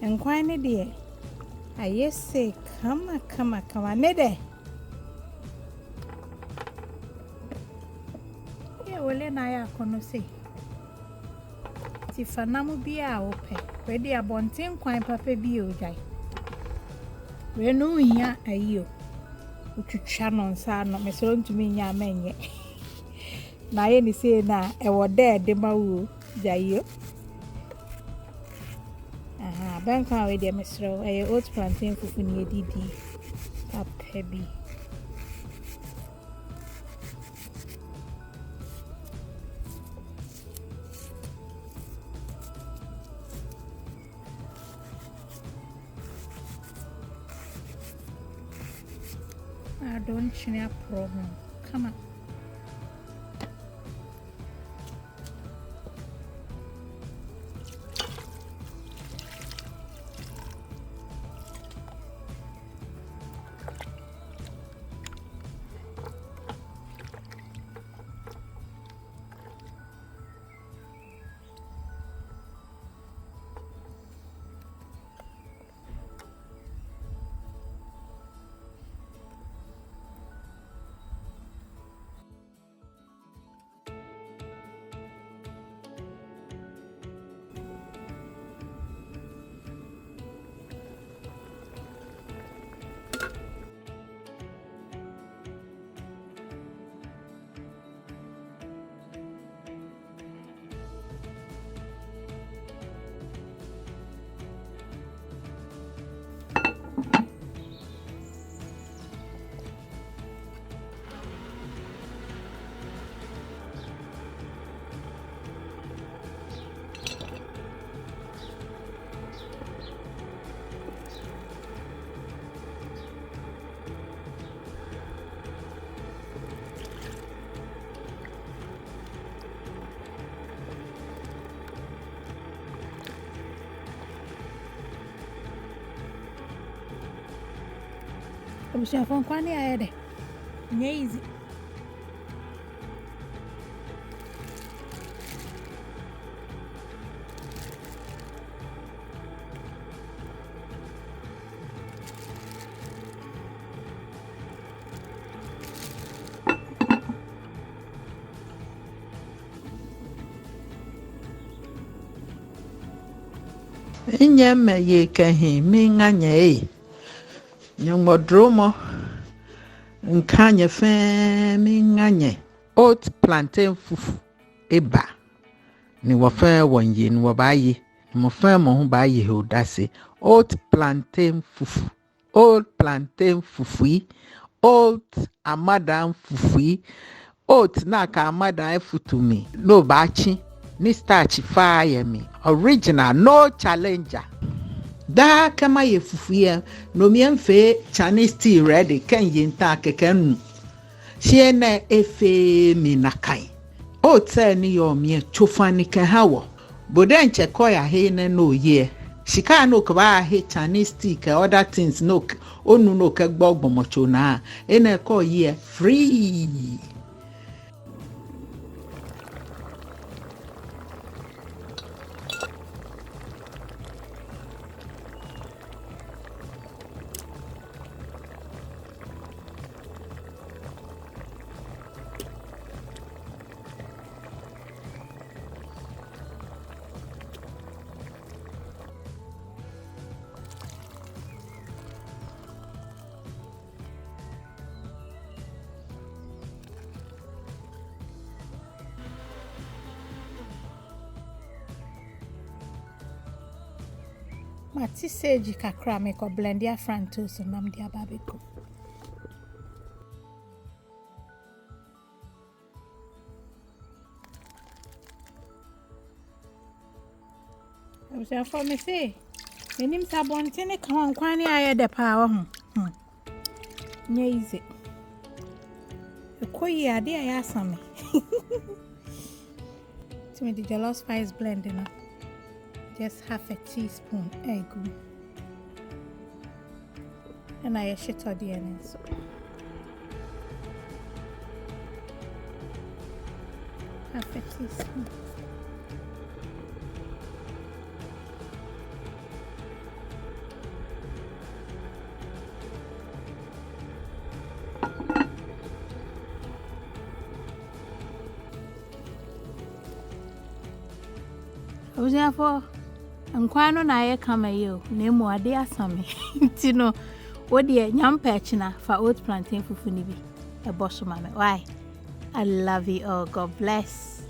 nkwan ne de ayese kama ne de ye wole na ya kono se ti fanamu bi a ope we de abonten kwan papa bi ojai we no hia ayo utwitwa no nsa no mesoro ntumi nya amenye na ye ni se na e wo de ma wo jayo Banga we de mesro oat plantain fufu ni edidi papa bi I don't see a problem. Come on. Obusha fon kwani ayede. Nye easy. Inyama ye kahi minganye. Nyamodromo nkanye fe minganye. Oat plantain fufu eba. Ni wafa wonye ni wabaye. Ni wafa mo hu baye he odase. Oat plantain fufu. Oat plantain fufu. Oat amadan fufu. Oat na ka amadan futumi. No bachi. Ni starch fire me. Original, no challenger. Da kama ye fufuya no miemfe Chinese tea ready kan yinta kekenu. Shiene efe minakai. O tse ni yo mie chofani ke hawo. Boden che koya he ne no ye. Shika no kwa he Chinese tea ke other things no onu no ke gbogbo mocho na. Ene ko ye free. Mati seji kakra me ko blend ya franto so nam dia babeko. Obusha for me say enim sabonte ne kan kwani ayede pa wo ho. Nye easy. Ekoyi ade aya asame. To me the jollof spice blend enough. Just half a teaspoon egg. And I Shito the onions. Half a teaspoon. Abusuafo nkwan no na aye kama yo na emu ade asame nti no wo de nyampa china fa oat plantain fufu ni bi ebo so mame. Why? I love you all. God bless.